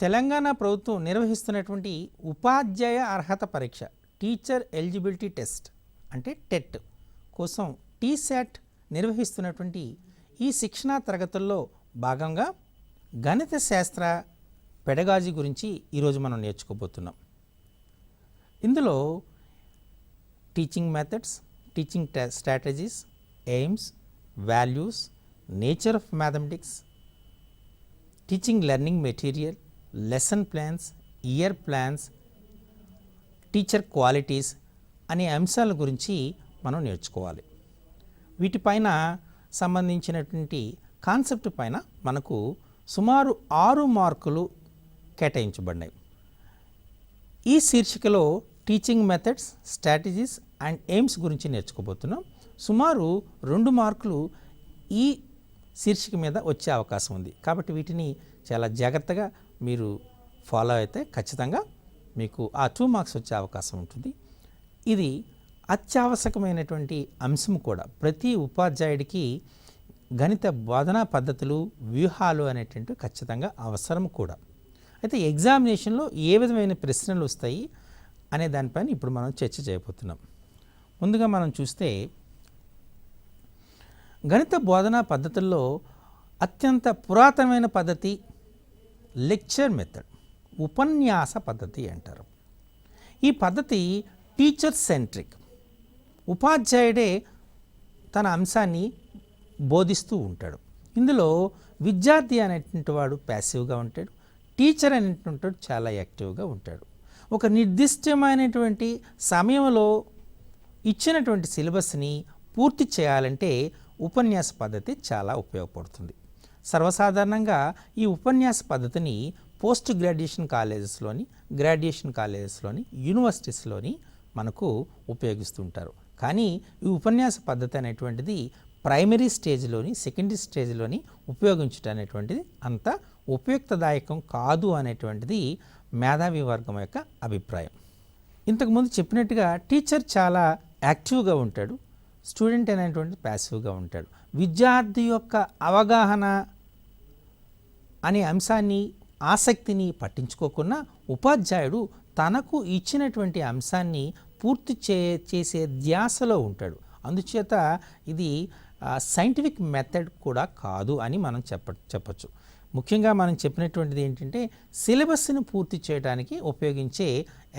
తెలంగాణ ప్రభుత్వం నిర్వహిస్తున్నటువంటి ఉపాధ్యాయ అర్హత పరీక్ష టీచర్ ఎలిజిబిలిటీ టెస్ట్ అంటే టెట్ కోసం టీశాట్ నిర్వహిస్తున్నటువంటి ఈ శిక్షణా తరగతుల్లో భాగంగా గణిత శాస్త్ర పెడగాజీ గురించి ఈరోజు మనం నేర్చుకోబోతున్నాం. ఇందులో teaching methods, teaching strategies, AIIMS, values, nature of mathematics, teaching learning material, lesson plans, year plans, teacher qualities అనే అంశాల గురించి మనం నేర్చుకోవాలి. వీటిపైన సంబంధించినటువంటి కాన్సెప్ట్ పైన మనకు సుమారు 6 మార్కులు కేటాయించబడినాయి. ఈ శీర్షికలో teaching methods, strategies and aims గురించి నేర్చుకోబోతున్నాం. సుమారు 2 మార్కులు ఈ శీర్షిక మీద వచ్చే అవకాశం ఉంది. కాబట్టి వీటిని చాలా జాగ్రత్తగా మీరు ఫాలో అయితే ఖచ్చితంగా మీకు ఆ 2 మార్క్స్ వచ్చే అవకాశం ఉంటుంది. ఇది అత్యావశ్యకమైనటువంటి అంశం కూడా. ప్రతి ఉపాధ్యాయుడికి గణిత బోధనా పద్ధతులు, వ్యూహాలు అనేటువంటి ఖచ్చితంగా అవసరం కూడా. అయితే ఎగ్జామినేషన్లో ఏ విధమైన ప్రశ్నలు వస్తాయి అనే దానిపైన ఇప్పుడు మనం చర్చ చేయబోతున్నాం. ముందుగా మనం చూస్తే గణిత బోధనా పద్ధతుల్లో అత్యంత పురాతనమైన పద్ధతి లెక్చర్ మెథడ్, ఉపన్యాస పద్ధతి అంటారు. ఈ పద్ధతి టీచర్ సెంట్రిక్. ఉపాధ్యాయుడే తన అంశాన్ని బోధిస్తూ ఉంటాడు. ఇందులో విద్యార్థి అనేటువంటి వాడు ప్యాసివ్గా ఉంటాడు, టీచర్ అనేటువంటి వాడు చాలా యాక్టివ్గా ఉంటాడు. ఒక నిర్దిష్టమైనటువంటి సమయంలో ఇచ్చినటువంటి సిలబస్ని పూర్తి చేయాలంటే ఉపన్యాస పద్ధతి చాలా ఉపయోగపడుతుంది. సర్వసాధారణంగా ఈ ఉపన్యాస పద్ధతిని పోస్ట్ గ్రాడ్యుయేషన్ కాలేజెస్లోని, గ్రాడ్యుయేషన్ కాలేజెస్లోని, యూనివర్సిటీస్లోని మనకు ఉపయోగిస్తుంటారు. కానీ ఈ ఉపన్యాస పద్ధతి అనేటువంటిది ప్రైమరీ స్టేజ్లోని, సెకండరీ స్టేజ్లోని ఉపయోగించడం అనేటువంటిది అంత ఉపయుక్తదాయకం కాదు అనేటువంటిది మేధావి వర్గం యొక్క అభిప్రాయం. ఇంతకుముందు చెప్పినట్టుగా టీచర్ చాలా యాక్టివ్గా ఉంటాడు, స్టూడెంట్ అనేటువంటి ప్యాసివ్గా ఉంటాడు. విద్యార్థి యొక్క అవగాహన అనే అంశాన్ని, ఆసక్తిని పట్టించుకోకుండా ఉపాధ్యాయుడు తనకు ఇచ్చినటువంటి అంశాన్ని పూర్తి చేసే ధ్యాసలో ఉంటాడు. అందుచేత ఇది సైంటిఫిక్ మెథడ్ కూడా కాదు అని మనం చెప్పచ్చు. ముఖ్యంగా మనం చెప్పినటువంటిది ఏంటంటే సిలబస్ని పూర్తి చేయడానికి ఉపయోగించే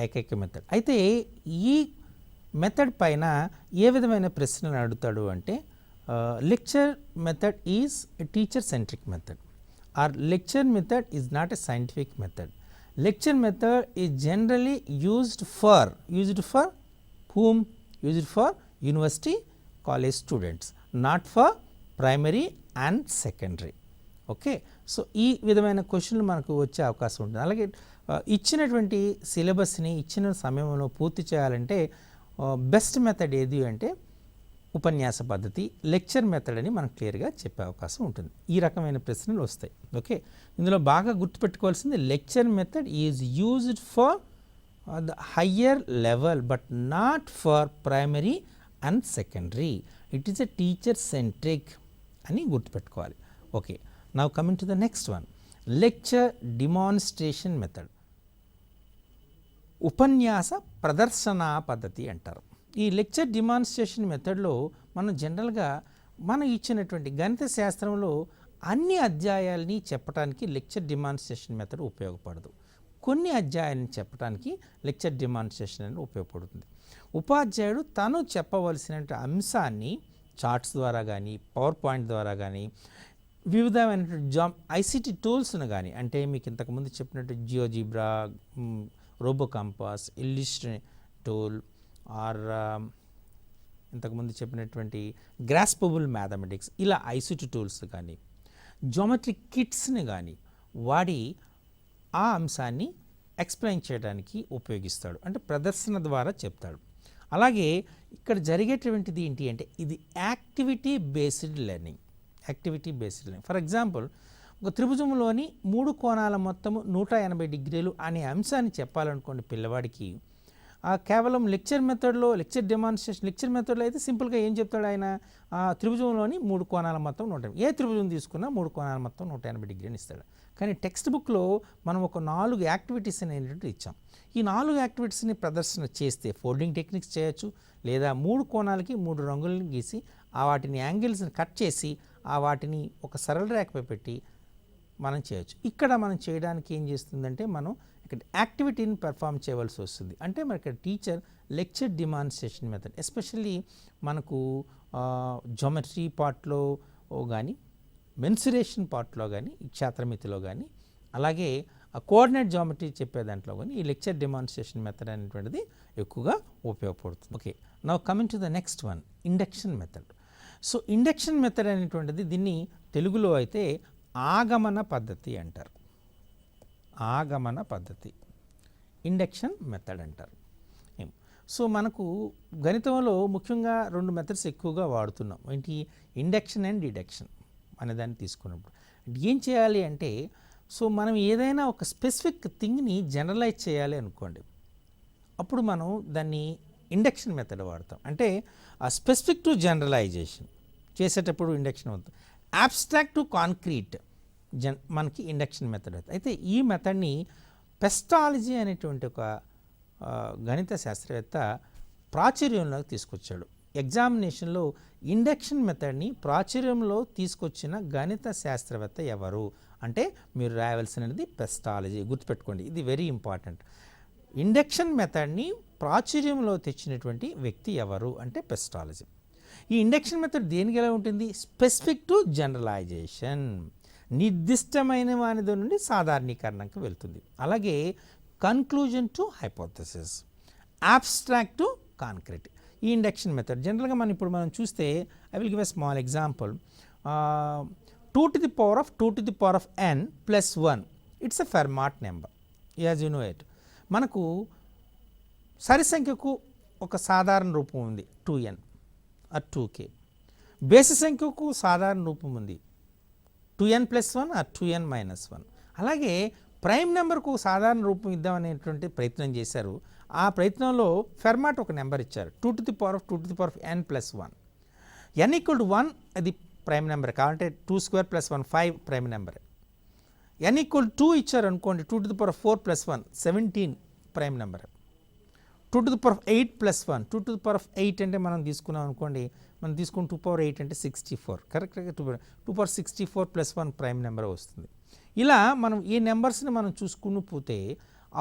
ఏకైక మెథడ్. అయితే ఈ మెథడ్ పైన ఏ విధమైన ప్రశ్నలు అడుగుతాడు అంటే lecture method is a teacher centric method or lecture method is not a scientific method. Lecture method is generally used for whom? Used for university college students, not for primary and secondary. Okay, so ఈ విధమైన క్వశ్చన్లు మనకు వచ్చే అవకాశం ఉంటుంది. అలాగే ఇచ్చినటువంటి సిలబస్ని ఇచ్చిన సమయంలో పూర్తి చేయాలంటే బెస్ట్ మెథడ్ ఏది అంటే ఉపన్యాస పద్ధతి, లెక్చర్ మెథడ్ అని మనం క్లియర్గా చెప్పే అవకాశం ఉంటుంది. ఈ రకమైన ప్రశ్నలు వస్తాయి. ఓకే, ఇందులో బాగా గుర్తుపెట్టుకోవాల్సింది lecture method is used for the higher level but not for primary and secondary. It is a teacher centric అని గుర్తుపెట్టుకోవాలి. Okay, now coming to the next one, lecture demonstration method, ఉపన్యాస ప్రదర్శన పద్ధతి అంటారు. ఈ లెక్చర్ డిమాన్స్ట్రేషన్ మెథడ్లో మనం జనరల్గా మనం ఇచ్చినటువంటి గణిత శాస్త్రంలో అన్ని అధ్యాయాలని చెప్పడానికి లెక్చర్ డిమాన్స్ట్రేషన్ మెథడ్ ఉపయోగపడదు. కొన్ని అధ్యాయాలను చెప్పడానికి లెక్చర్ డిమాన్స్ట్రేషన్ అనేది ఉపయోగపడుతుంది. ఉపాధ్యాయుడు తను చెప్పవలసిన అంశాన్ని చార్ట్స్ ద్వారా కానీ, పవర్ పాయింట్ ద్వారా కానీ, వివిధమైనటువంటి ఐసిటి టూల్స్ను కానీ, అంటే మీకు ఇంతకుముందు చెప్పినట్టు జియోజిబ్రా, రోబోకంపాస్, ఇల్లుస్ట్రేషన్ టూల్ ఆర్ ఇంతకుముందు చెప్పినటువంటి గ్రాస్పబుల్ మ్యాథమెటిక్స్, ఇలా ఐసిటి టూల్స్ కానీ, జియోమెట్రిక్ కిట్స్ని కానీ వాడి ఆ అంశాన్ని ఎక్స్ప్లెయిన్ చేయడానికి ఉపయోగిస్తాడు, అంటే ప్రదర్శన ద్వారా చెప్తాడు. అలాగే ఇక్కడ జరిగేటువంటిది ఏంటి అంటే ఇది activity based learning. For example, ఒక త్రిభుజంలోని 3 కోణాల మొత్తము 180 డిగ్రీలు అనే అంశాన్ని చెప్పాలనుకోండి పిల్లవాడికి, కేవలం లెక్చర్ మెథడ్లో, లెక్చర్ మెథడ్లో అయితే సింపుల్గా ఏం చెప్తాడు ఆయన, త్రిభుజంలోని 3 కోణాల మొత్తం 180, ఏ త్రిభుజం తీసుకున్నా 3 కోణాల మొత్తం 180 డిగ్రీని ఇస్తాడు. కానీ టెక్స్ట్ బుక్లో మనం ఒక 4 యాక్టివిటీస్ అనేటువంటి ఇచ్చాం. ఈ 4 యాక్టివిటీస్ని ప్రదర్శన చేస్తే ఫోల్డింగ్ టెక్నిక్స్ చేయొచ్చు, లేదా 3 కోణాలకి 3 రంగులను గీసి ఆ వాటిని యాంగిల్స్ని కట్ చేసి ఆ వాటిని ఒక సరళ రేఖపై పెట్టి మనం చేయొచ్చు. ఇక్కడ మనం చేయడానికి ఏం చేస్తుందంటే మనం ఇక్కడ యాక్టివిటీని పెర్ఫామ్ చేయవలసి వస్తుంది. అంటే మరి ఇక్కడ teacher lecture demonstration method, especially మనకు జామెట్రీ పార్ట్లో కానీ మెన్సురేషన్ పార్ట్లో కానీ క్షేత్రమితిలో కానీ అలాగే కోఆర్డినేట్ జామెట్రీ చెప్పే దాంట్లో కానీ ఈ లెక్చర్ డిమాన్స్ట్రేషన్ మెథడ్ అనేటువంటిది ఎక్కువగా ఉపయోగపడుతుంది. Okay, now coming to the next one, induction method. So induction method అనేటువంటిది దీన్ని తెలుగులో అయితే ఆగమన పద్ధతి అంటారు. ఆగమన పద్ధతి ఇండక్షన్ మెథడ్ అంటారు. సో మనకు గణితంలో ముఖ్యంగా 2 మెథడ్స్ ఎక్కువగా వాడుతున్నాం. ఏంటి? ఇండక్షన్ అండ్ డిడక్షన్ అనే దాన్ని తీసుకున్నప్పుడు ఏం చేయాలి అంటే, సో మనం ఏదైనా ఒక స్పెసిఫిక్ థింగ్ని జనరలైజ్ చేయాలి అనుకోండి, అప్పుడు మనం దాన్ని ఇండక్షన్ మెథడ్ వాడతాం. అంటే ఆ స్పెసిఫిక్ టు జనరలైజేషన్ చేసేటప్పుడు ఇండక్షన్ అవుతుంది. అబ్స్ట్రాక్ట్ టు కాంక్రీట్ మనకి ఇండక్షన్ మెథడ్ అవుతుంది. అయితే ఈ మెథడ్ని పెస్టాలజీ అనేటువంటి ఒక గణిత శాస్త్రవేత్త ప్రాచుర్యంలోకి తీసుకొచ్చాడు. ఎగ్జామినేషన్లో ఇండక్షన్ మెథడ్ని ప్రాచుర్యంలో తీసుకొచ్చిన గణిత శాస్త్రవేత్త ఎవరు అంటే మీరు రాయవలసినది పెస్టాలజీ. గుర్తుపెట్టుకోండి, ఇది వెరీ ఇంపార్టెంట్. ఇండక్షన్ మెథడ్ని ప్రాచుర్యంలో తెచ్చినటువంటి వ్యక్తి ఎవరు అంటే పెస్టాలజీ. ఈ ఇండక్షన్ మెథడ్ దేనికి ఎలా ఉంటుంది? స్పెసిఫిక్ టు జనరలైజేషన్, నిర్దిష్టమైన వానిది నుండి సాధారణీకరణకు వెళ్తుంది. అలాగే conclusion to hypothesis, abstract to concrete. ఈ ఇండక్షన్ మెథడ్ జనరల్గా మనం చూస్తే, I will give a small example. 2 to the power of n plus 1, it's a Fermat number, as you know it. మనకు సరి సంఖ్యకు ఒక సాధారణ రూపం ఉంది 2n ఆర్ 2k. బేసి సంఖ్యకు సాధారణ రూపం ఉంది 2n plus 1 are 2n minus 1. అలాగే ప్రైమ్ నెంబర్కు సాధారణ రూపం ఇద్దామనేటువంటి ప్రయత్నం చేశారు. ఆ ప్రయత్నంలో ఫెర్మాట్ ఒక నెంబర్ ఇచ్చారు 2 to the power of n plus 1. n equal to 1 అది ప్రైమ్ నెంబర్, కావాలంటే 2 square plus 1 5 prime number. n equal to 2 ఇచ్చారు అనుకోండి, 2 to the power of 4 plus 1 17 prime number. 2 to the power of 8 plus 1, 2 to the power of 8 అంటే మనం తీసుకున్నాం అనుకోండి, మనం తీసుకుని 2 power 8 అంటే 64, కరెక్ట్గా 2 power 64 plus 1 ప్రైమ్ నెంబర్ వస్తుంది. ఇలా మనం ఈ నెంబర్స్ని మనం చూసుకుని పోతే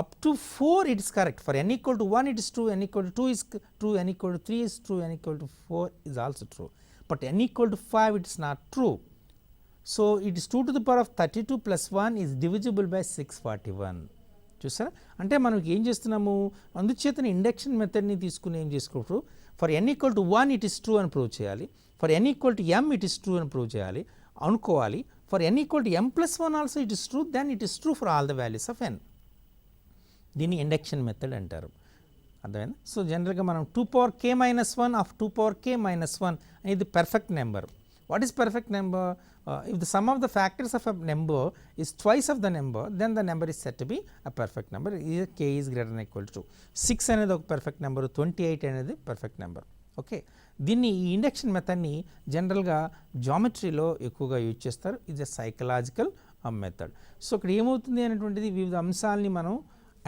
up to 4 it is correct. For n equal to 1 it is true, n equal to 2 is true, n equal to 3 is true, n equal to 4 is also true. But n equal to 5 it is not true. So it is 2 to the power of 32 plus 1 is divisible by 641. చూసారా? అంటే మనం ఏం చేస్తున్నాము, అందుచేతన induction మెథడ్ని తీసుకుని ఏం చేసుకోవచ్చు, for n equal to 1 it is true అని prove చేయాలి, for n equal to m it is true అని ప్రూవ్ చేయాలి అనుకోవాలి, for n equal to m plus 1 also it is true, then it is true for all the values of n. దీన్ని induction method అంటారు. అర్థమైందా? So జనరల్గా మనం 2 power k minus 1 of 2 power k minus 1 అనేది perfect number. What is perfect number? If the sum of the factors of a number is twice of the number, then the number is said to be a perfect number. K is greater than or equal to 6 అనేది ఒక perfect number, 28 అనేది perfect number. Okay, దీన్ని ఈ induction మెథడ్ని జనరల్గా జామెట్రీలో ఎక్కువగా use చేస్తారు. ఇది psychological method. So ఇక్కడ ఏమవుతుంది అనేటువంటిది వివిధ అంశాలని మనం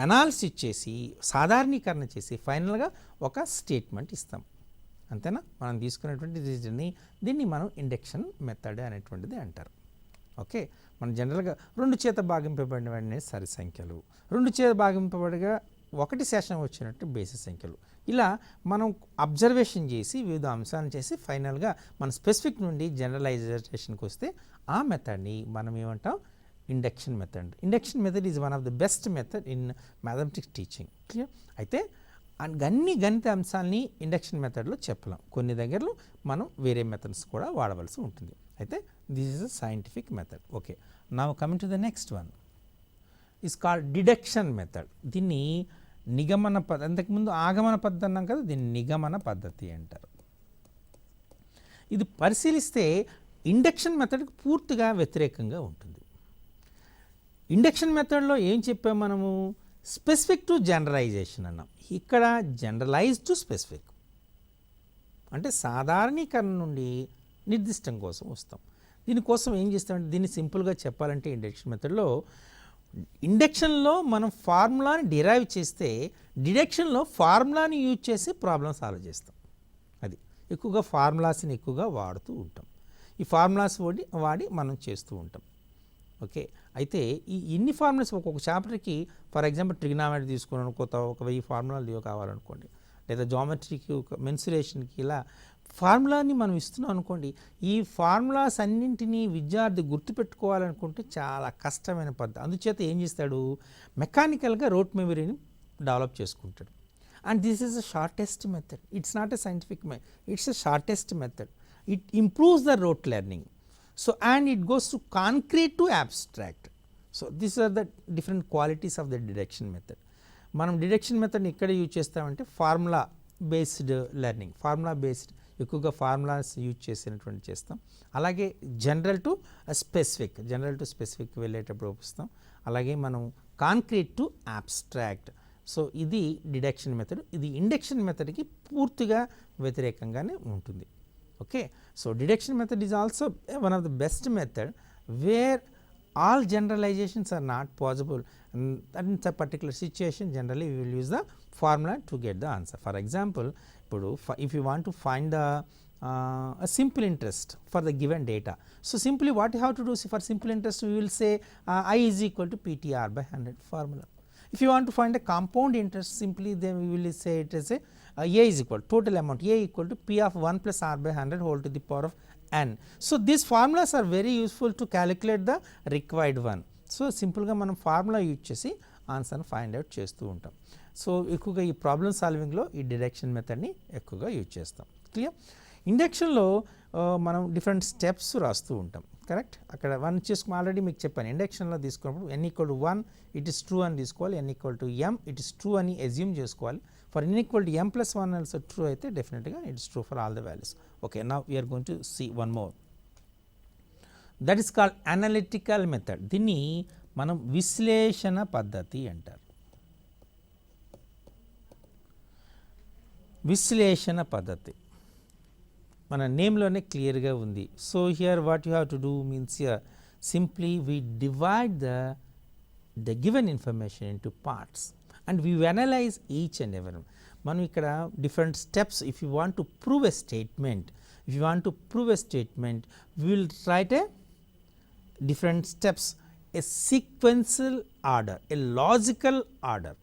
అనాలిసిస్ చేసి సాధారణీకరణ చేసి ఫైనల్గా ఒక స్టేట్మెంట్ ఇస్తాం. అంతేనా? మనం తీసుకునేటువంటి దీన్ని మనం ఇండక్షన్ మెథడ్ అనేటువంటిది అంటారు. ఓకే, మనం జనరల్గా 2 చేత భాగింపబడినవన్నీ సరి సంఖ్యలు, 2 చేత భాగింపబడిగా 1 శేషం వచ్చినట్టు బేసి సంఖ్యలు. ఇలా మనం అబ్జర్వేషన్ చేసి వివిధ అంశాలను చేసి ఫైనల్గా మన స్పెసిఫిక్ నుండి జనరలైజేషన్కి వస్తే ఆ మెథడ్ని మనం ఏమంటాం, induction method. Induction method is one of the best method in mathematics teaching. Clear? అయితే అన్ని గణిత అంశాలని ఇండక్షన్ మెథడ్లో చెప్పలేం, కొన్ని దగ్గరలో మనం వేరే మెథడ్స్ కూడా వాడవలసి ఉంటుంది. అయితే this is a scientific method. Okay, now coming to the next one is called deduction method. దీన్ని నిగమన పద్ధతి, అంతకుముందు ఆగమన పద్ధతి అన్నాం కదా, దీన్ని నిగమన పద్ధతి అంటారు. ఇది పరిశీలిస్తే ఇండక్షన్ మెథడ్కి పూర్తిగా వ్యతిరేకంగా ఉంటుంది. ఇండక్షన్ మెథడ్లో ఏం చెప్పాం మనము, స్పెసిఫిక్ టు జనరలైజేషన్ అన్నాం. ఇక్కడ జనరలైజ్ టు స్పెసిఫిక్ అంటే సాధారణీకరణ నుండి నిర్దిష్టం కోసం వస్తాం. దీనికోసం ఏం చేస్తామంటే దీన్ని సింపుల్గా చెప్పాలంటే ఇండక్షన్లో మనం ఫార్ములాని డిరైవ్ చేస్తే డిడక్షన్లో ఫార్ములాని యూజ్ చేసి ప్రాబ్లమ్ సాల్వ్ చేస్తాం. అది ఎక్కువగా ఫార్ములాస్ని ఎక్కువగా వాడుతూ ఉంటాం. ఈ ఫార్ములాస్ వాడి మనం చేస్తూ ఉంటాం. ఓకే, అయితే ఈ ఇన్ని ఫార్ములాస్ ఒక్కొక్క చాప్టర్కి ఫర్ ఎగ్జాంపుల్ ట్రిగ్నామెట్రీ తీసుకున్నాను, కొత్త ఒక 1000 ఫార్ములాలు కావాలనుకోండి, లేదా జామెట్రీకి మెన్సురేషన్కి ఇలా ఫార్ములాని మనం ఇస్తున్నాం అనుకోండి. ఈ ఫార్ములాస్ అన్నింటినీ విద్యార్థి గుర్తుపెట్టుకోవాలనుకుంటే చాలా కష్టమైన పద్ధతి. అందుచేత ఏం చేస్తాడు, మెకానికల్గా రోట్ మెమరీని డెవలప్ చేసుకుంటాడు. And this is the shortest method. It's not a scientific method, it's a shortest method. It improves the rote learning. So and it goes to concrete to abstract. So these are the different qualities of the deduction method. మనం deduction మెథడ్ని ఎక్కడ use చేస్తామంటే formula based learning, formula based ఎక్కువగా formulas use చేసినటువంటి చేస్తాం. అలాగే general to specific వెళ్ళేటప్పుడు ఉపయోగిస్తాం. అలాగే మనం కాంక్రీట్ టు అబ్స్ట్రాక్ట్. సో ఇది డిడక్షన్ మెథడ్. ఇది ఇండక్షన్ మెథడ్కి పూర్తిగా వ్యతిరేకంగానే ఉంటుంది. Okay, so deduction method is also one of the best method where all generalizations are not possible, and in a particular situation generally we will use the formula to get the answer. For example, if you want to find the a simple interest for the given data, so simply what you have to do, for simple interest we will say I is equal to PTR by 100 formula. If you want to find a compound interest, simply then we will say it as a is equal total amount A equal to P of 1 plus R by 100 whole to the power of n. So these formulas are very useful to calculate the required one. So simple ga manam formula use chesi answer ni find out chestu untam. So ఎక్కువగా ఈ problem సాల్వింగ్లో ఈ deduction మెథడ్ని ఎక్కువగా use చేస్తాం. Clear. ఇండక్షన్లో మనం different steps రాస్తూ ఉంటాం. Correct. అక్కడ one చేసుకుని ఆల్రెడీ మీకు చెప్పాను. ఇండక్షన్లో తీసుకున్నప్పుడు n equal to 1 it is true అని తీసుకోవాలి, n equal to m it is true అని అజ్యూమ్ చేసుకోవాలి. For n equal to m plus 1 also true అయితే డెఫినెట్గా it is true for all the values. Okay, now we are going to see one more. That is called analytical method. దీన్ని మనం విశ్లేషణ పద్ధతి అంటారు. విశ్లేషణ పద్ధతి మన నేమ్లోనే క్లియర్గా ఉంది. So here what you have to do means here simply we divide the given information into parts and we analyse each and every. మనం ఇక్కడ different steps if you want to prove a statement, we will write a different steps, a sequential order, a logical order.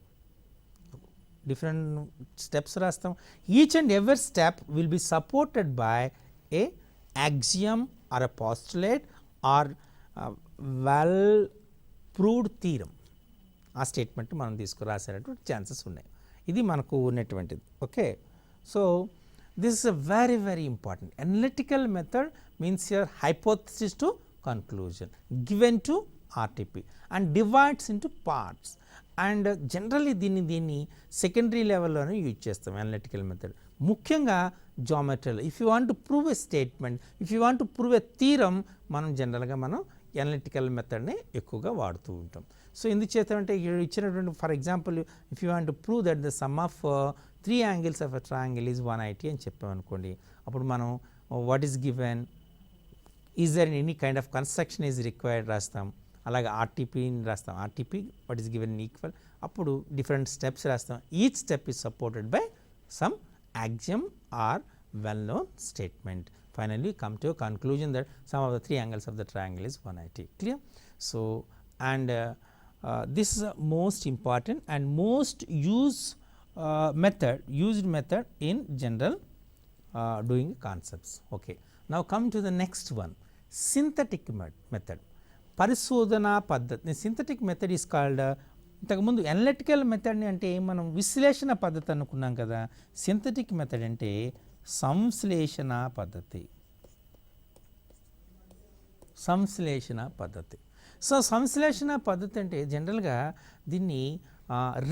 Different steps rastam. Each and every step will be supported by a axiom or a postulate or well proved theorem. ఆ statement మనం తీసుకురాసేటటువంటి chances ఉన్నాయి. ఇది మనకు ఉన్నటువంటిది. Okay, so this is a very very important. Analytical method means your hypothesis to conclusion given to RTP and divides into parts, and generally దీన్ని secondary లెవెల్లోనే use చేస్తాం analytical method. ముఖ్యంగా జామెట్రీలో if you want to prove a statement, if you want to prove a theorem, మనం జనరల్గా analytical మెథడ్ని ఎక్కువగా వాడుతూ ఉంటాం. సో ఎందుచేత అంటే ఇచ్చినటువంటి for example if you want to prove that the sum of 3 angles of a triangle is 180 అని చెప్పామనుకోండి, అప్పుడు మనం what is given, is there any kind of construction is required రాస్తాం. అలాగే ఆర్టీపీని రాస్తాం, RTP what is given equal. అప్పుడు different steps రాస్తాం. Each step is supported by some axiom or well known statement. Finally come to a conclusion that sum of the 3 angles of the triangle is 180. Clear. So and this is a most important and most used method in general doing concepts. Okay, now come to the next one, synthetic method, పరిశోధనా పద్ధతి. Synthetic method is called, ఇంతకుముందు analytical మెథడ్ని అంటే మనం విశ్లేషణ పద్ధతి అనుకున్నాం కదా, synthetic method అంటే సంశ్లేషణ పద్ధతి. సో సంశ్లేషణ పద్ధతి అంటే జనరల్గా దీన్ని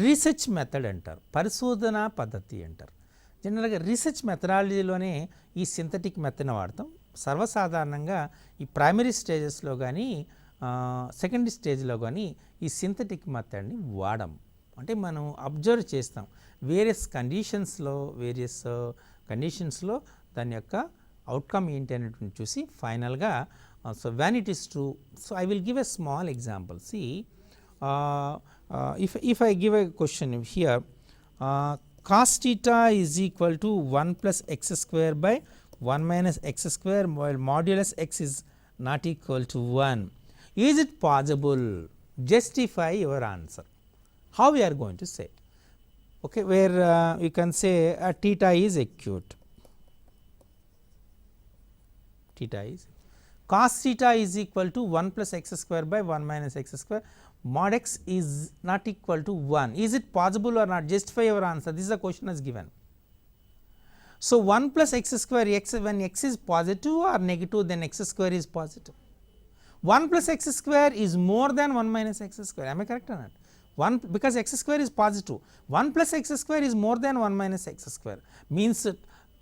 రీసెర్చ్ మెథడ్ అంటారు, పరిశోధనా పద్ధతి అంటారు. జనరల్గా రీసెర్చ్ మెథడాలజీలోనే ఈ సింథటిక్ మెథడ్ని వాడతాం. సర్వసాధారణంగా ఈ ప్రైమరీ స్టేజెస్లో కానీ సెకండరీ స్టేజ్లో కానీ ఈ సింథటిక్ మెథడ్ని వాడం. అంటే మనం అబ్జర్వ్ చేస్తాం వేరియస్ కండిషన్స్లో దాని యొక్క అవుట్కమ్ ఏంటి అనేటువంటి చూసి ఫైనల్గా So when it is true, so I will give a small example. See, if I give a question here, cos theta is equal to 1 plus x square by 1 minus x square, while modulus x is not equal to 1. Is it possible? Justify your answer. How we are going to say? Okay, where you can say theta is acute. Theta is cos theta is equal to 1 plus x square by 1 minus x square, mod x is not equal to 1. Is it possible or not? Justify your answer. This is the question is given. So, 1 plus x square, x, when x is positive or negative, then x square is positive. 1 plus x square is more than 1 minus x square. Am I correct or not? 1, because x square is positive, 1 plus x square is more than 1 minus x square, means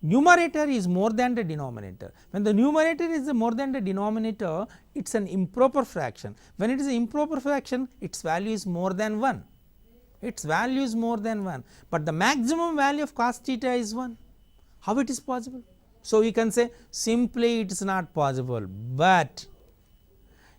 numerator is more than the denominator. When the numerator is more than the denominator, it is an improper fraction. When it is an improper fraction, its value is more than 1. Its value is more than 1, but the maximum value of cos theta is 1. How it is possible? So, we can say simply it is not possible, but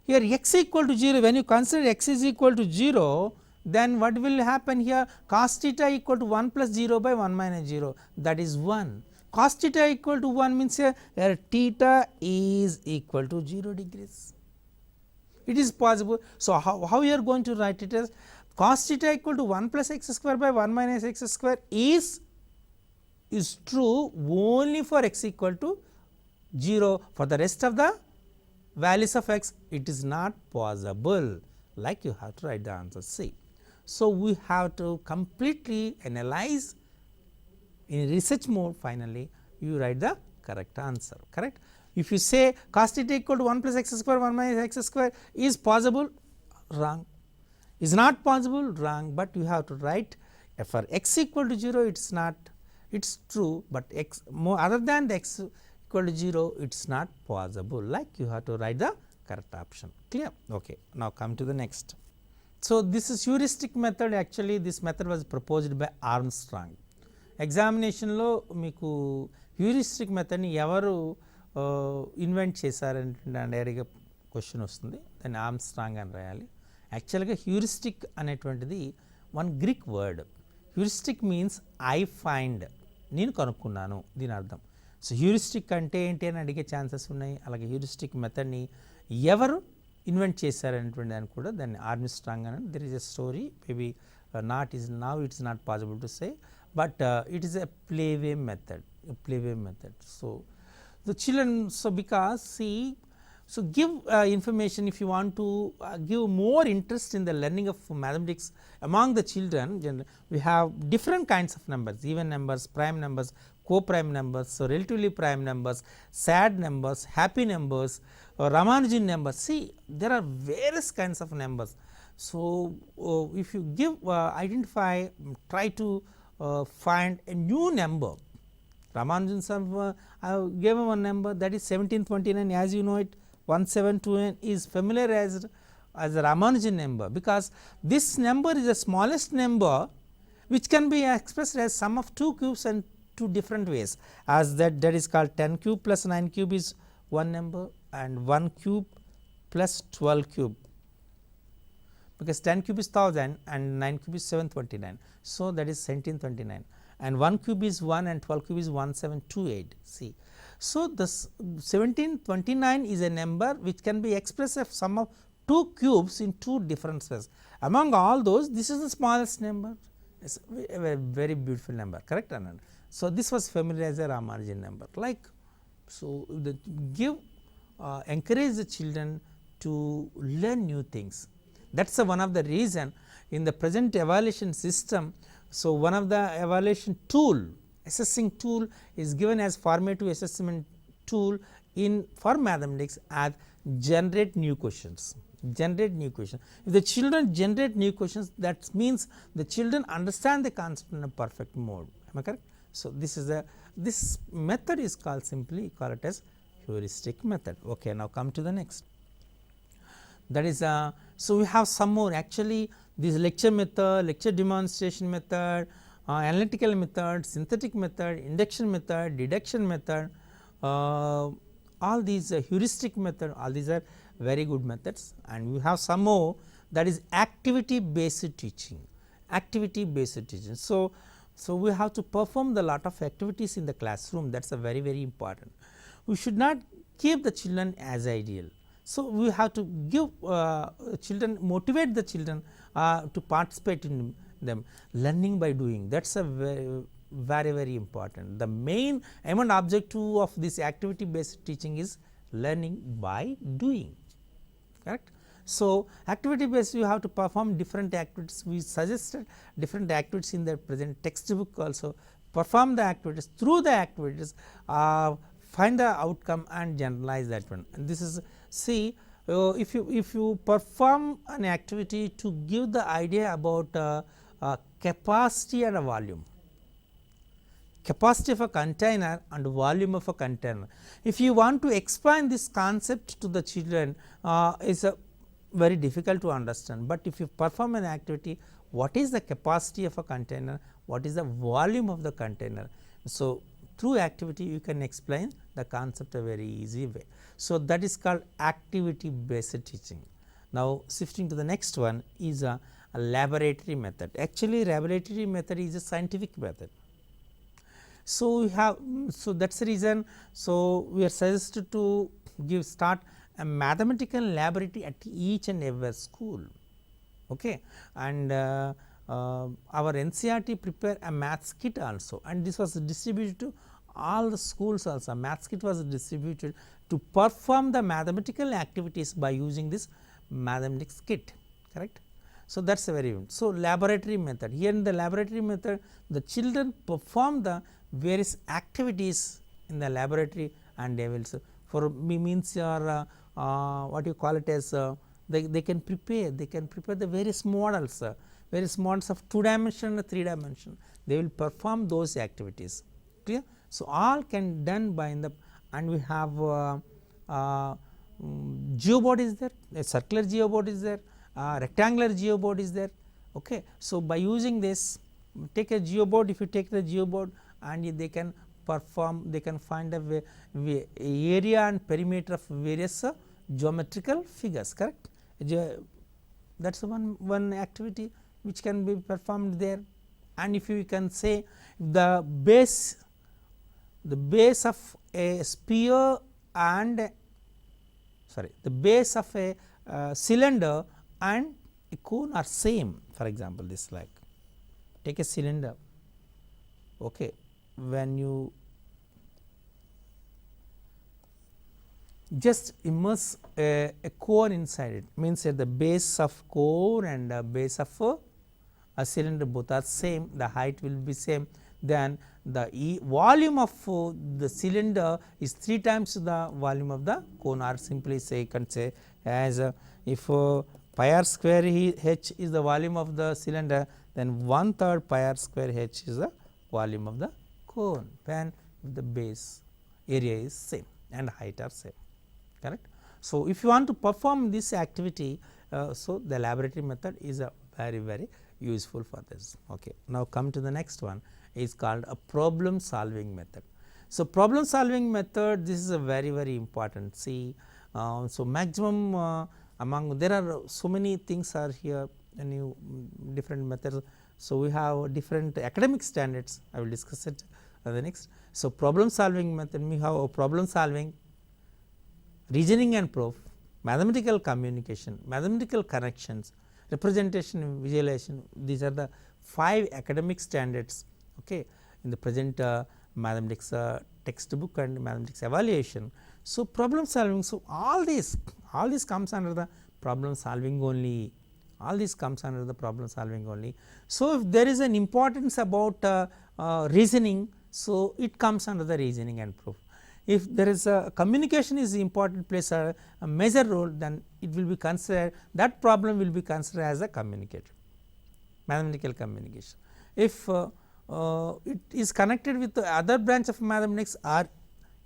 here x equal to 0, when you consider x is equal to 0, then what will happen here? Cos theta equal to 1 plus 0 by 1 minus 0, that is 1. Cos theta equal to 1 means here theta is equal to 0 degrees. It is possible. So, how you are going to write it as cos theta equal to 1 plus x square by 1 minus x square is true only for x equal to 0. For the rest of the values of x, it is not possible, like you have to write the answer C. So, we have to completely analyze in research mode. Finally, you write the correct answer, correct. If you say cos theta equal to 1 plus x square 1 minus x square is possible, wrong. Is not possible, wrong, but you have to write for x equal to 0, it is not, it is true, but x more other than the x equal to 0, it is not possible, like you have to write the correct option, clear. Okay. Now, come to the next. So, this is heuristic method. Actually, this method was proposed by Armstrong. Examination లో మీకు heuristic మెథడ్ని ఎవరు invent చేశారంటే డైరెక్ట్గా question వస్తుంది, దాన్ని Armstrong అని రాయాలి. యాక్చువల్గా హ్యూరిస్టిక్ అనేటువంటిది one Greek word. Heuristic means I find, నేను కనుక్కున్నాను దీని అర్థం. సో హ్యూరిస్టిక్ అంటే ఏంటి అని అడిగే ఛాన్సెస్ ఉన్నాయి. అలాగే హ్యూరిస్టిక్ మెథడ్ని ఎవరు ఇన్వెంట్ చేశారనేటువంటి దాన్ని కూడా దాన్ని ఆర్మ్స్ట్రాంగ్ అని. There is a story, maybe not is now it's not possible to say, but it is a playway method, So, the children, so because see, so give information if you want to give more interest in the learning of mathematics among the children. We have different kinds of numbers, even numbers, prime numbers, co-prime numbers, so relatively prime numbers, sad numbers, happy numbers, Ramanujan numbers. See, there are various kinds of numbers. So, if you give identify, try to find a new number. Ramanujan I gave him one number, that is 1729, as you know it, 1729 is familiarized as a Ramanujan number, because this number is the smallest number which can be expressed as sum of two cubes and two different ways, as that is called 10 cube plus 9 cube is one number, and 1 cube plus 12 cube, because 10 cube is 1000 and 9 cube is 729. So, that is 1729, and 1 cube is 1 and 12 cube is 1728. See. So, this 1729 is a number which can be expressed as sum of two cubes in two different ways. Among all those, this is the smallest number. It is a very beautiful number, correct? So, this was familiar as a Ramanujan number. Like, so encourage the children to learn new things. That is one of the reason in the present evaluation system. So, one of the evaluation tool, assessing tool is given as formative assessment tool for mathematics as generate new questions. If the children generate new questions, that means the children understand the concept in a perfect mode. Am I correct? So, this method is called, simply call it as heuristic method. Okay, now come to the next. That is so we have some more. Actually, this lecture method, lecture demonstration method, analytical method, synthetic method, induction method, deduction method, all these heuristic method, all these are very good methods, and we have some more, that is activity based teaching. Activity based teaching. So we have to perform the lot of activities in the classroom, that is a very very important. We should not keep the children as ideal. So we have to give children, motivate the children to participate in them. Learning by doing, that is a very very important. The main aim and objective of this activity based teaching is learning by doing, correct. So activity based, you have to perform different activities. We suggested different activities in the present textbook also. Perform the activities, through the activities find the outcome and generalize that one. And this is, see, if you perform an activity to give the idea about capacity and a volume, capacity of a container and volume of a container. If you want to explain this concept to the children, is very difficult to understand, but if you perform an activity, what is the capacity of a container, what is the volume of the container. So through activity you can explain the concept a very easy way. So that is called activity based teaching. Now shifting to the next one is a laboratory method. Actually laboratory method is a scientific method. So we have, so that is the reason, so we are suggested to start a mathematical laboratory at each and every school, okay. And our NCERT prepare a maths kit also, and this was distributed to all the schools also. Maths kit was distributed to perform the mathematical activities by using this mathematics kit, correct. So that is a very good. So laboratory method, here in the laboratory method the children perform the various activities in the laboratory, and they will, for me means your what you call it as they can prepare the various models of 2 dimension and 3 dimension, they will perform those activities, clear. So all can done by in the, and we have geoboard is there, a circular geoboard is there, rectangular geoboard is there, okay. So by using this, take a geoboard, if you take the geoboard and they can perform, they can find a area and perimeter of various geometrical figures, correct. That is one activity which can be performed there. And if you can say the base of a sphere and the base of a cylinder and a cone are same. For example, this, like take a cylinder, okay, when you just immerse a cone inside it, means that the base of cone and the base of a cylinder both are same, the height will be same, then the volume of the cylinder is 3 times the volume of the cone, or simply say, you can say as if pi r square h is the volume of the cylinder, then 1/3 pi r square h is the volume of the cone, when the base area is same and height are same, correct. So if you want to perform this activity, so the laboratory method is a very very useful for this, okay. Now come to the next one, is called a problem solving method. So problem solving method, this is a very very important. See, so maximum among, there are so many things are here, and you different methods. So we have different academic standards, I will discuss it the next. So problem solving method, we have a problem solving, reasoning and proof, mathematical communication, mathematical connections, representation, visualization. These are the 5 academic standards, okay, in the present mathematics textbook and mathematics evaluation. So problem solving, so all this comes under the problem solving only, all this comes under the problem solving only. So if there is an importance about reasoning, so it comes under the reasoning and proof. If there is a communication is important, plays a major role, then it will be considered, that problem will be considered as a communicator, mathematical communication. If it is connected with the other branch of mathematics or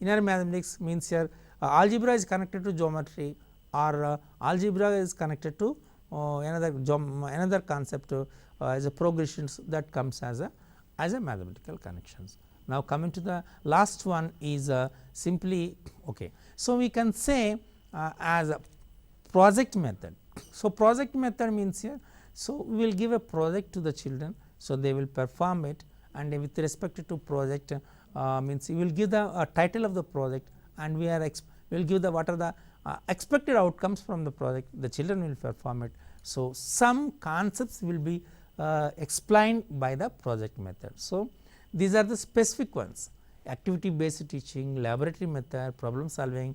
inner mathematics, means here algebra is connected to geometry, or algebra is connected to another concept as a progressions, that comes as a mathematical connections. Now coming to the last one is simply okay. So we can say as a project method. So project method means here, so we will give a project to the children, so they will perform it, and with respect to project means we will give the title of the project, and we will give the what are the expected outcomes from the project, the children will perform it. So some concepts will be explained by the project method. So these are the specific ones: activity based teaching, laboratory method, problem solving,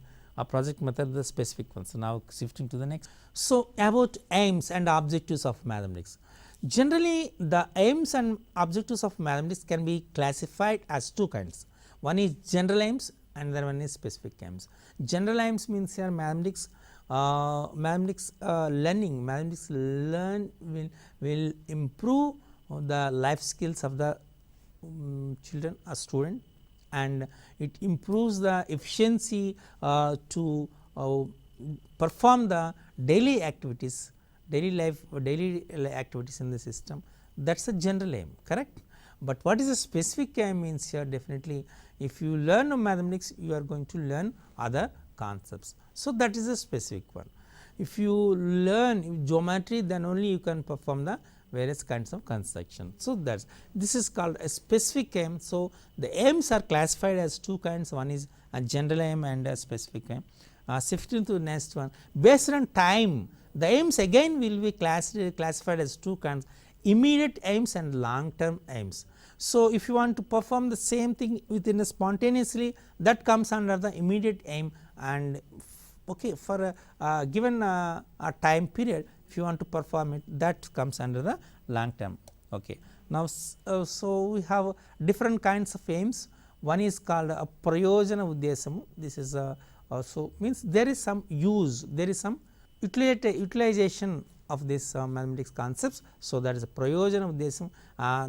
project method, the specific ones. So now shifting to the next. So about aims and objectives of mathematics. Generally the aims and objectives of mathematics can be classified as two kinds. One is general aims and then one is specific aims. General aims means here mathematics learning, mathematics learn will improve the life skills of the children or student, and it improves the efficiency to perform the daily activities, daily activities in the system. That is a general aim, correct. But what is a specific aim means here, definitely if you learn mathematics you are going to learn other concepts. So that is a specific one. If you learn geometry, then only you can perform the various kinds of construction. So this is called a specific aim. So the aims are classified as two kinds, one is a general aim and a specific aim. Shifting to the next one, based on time, the aims again will be classified as two kinds: immediate aims and long term aims. So if you want to perform the same thing within a spontaneously, that comes under the immediate aim, and okay, for a given a time period, if you want to perform it, that comes under the long term. Okay. Now so we have different kinds of aims. One is called a prayojana uddeshamu. This is also means there is some use, there is some utilization of this mathematics concepts. So that is a prayojana uddesham.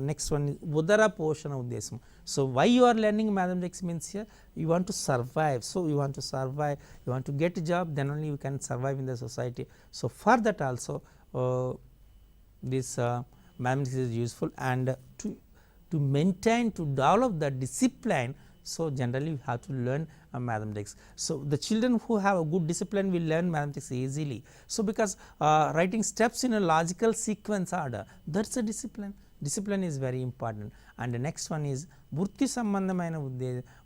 Next one is udara poshana uddesham. So why you are learning mathematics means here you want to survive. So you want to survive, you want to get a job, then only you can survive in the society. So for that also this mathematics is useful, and to maintain, to develop the discipline. So generally you have to learn mathematics. So the children who have a good discipline will learn mathematics easily. So because writing steps in a logical sequence order, that is a discipline. Discipline is very important. And the next one is vrutti sambandhamaina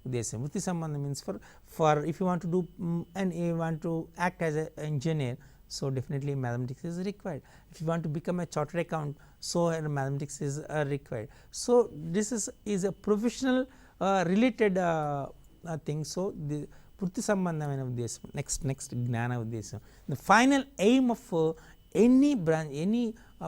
uddesham. Vrutti sambandham means for if you want to do and you want to act as an engineer, so definitely mathematics is required. If you want to become a chartered accountant, so mathematics is required. So this is a professional related thing. So the vrutti sambandhamaina uddesham. Next gnana uddesham. The final aim of any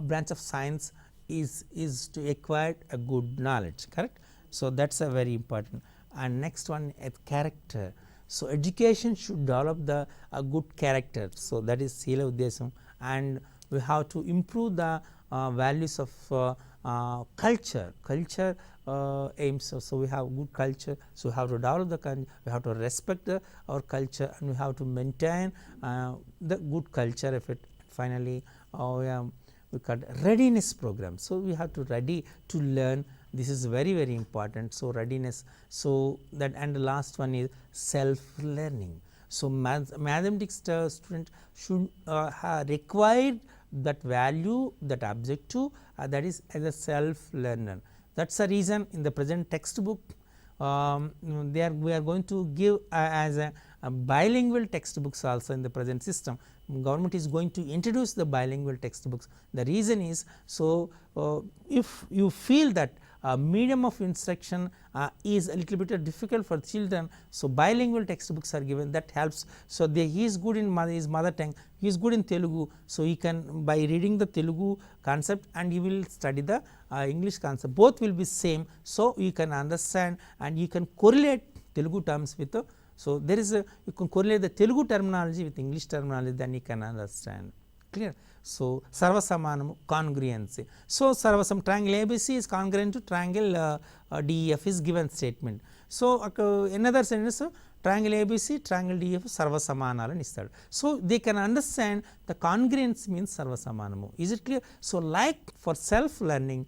branch of science is to acquire a good knowledge, correct. So that is a very important. And next one is character. So education should develop a good character. So that is sila uddesham, and we have to improve the values of culture aims. So we have good culture, so we have to develop the culture, we have to respect our culture, and we have to maintain the good culture of it. Finally we got readiness program. So we have to ready to learn. This is very important. So readiness. So that, and the last one is self learning. So mathematics student should have required that value, that objective, that is as a self learner. That is the reason in the present textbook we are going to give as a bilingual textbooks also in the present system. Government is going to introduce the bilingual textbooks. The reason is, so if you feel that medium of instruction is a little bit difficult for children, so bilingual textbooks are given, that helps. So he is good in his mother tongue, he is good in Telugu, so he can, by reading the Telugu concept and he will study the English concept, both will be same. So you can understand and you can correlate Telugu terms with so there is you can correlate the Telugu terminology with English terminology, then you can understand, clear. So sarva samanamu, congruency. So sarvasam, triangle ABC is congruent to triangle DEF is given statement. So another sentence, triangle ABC, triangle DEF sarva samanalani istadu. So they can understand the congruence means sarva samanamu. Is it clear? So like for self learning,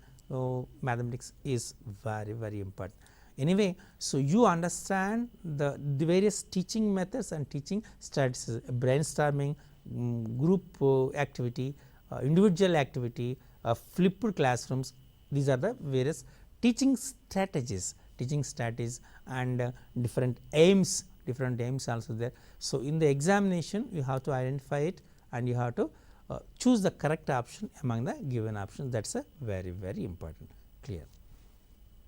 mathematics is very important. Anyway, so you understand the various teaching methods and teaching strategies, brainstorming, group activity, individual activity, flipped classrooms. These are the various teaching strategies and different aims also there. So in the examination you have to identify it and you have to choose the correct option among the given options. That's a very important. Clear.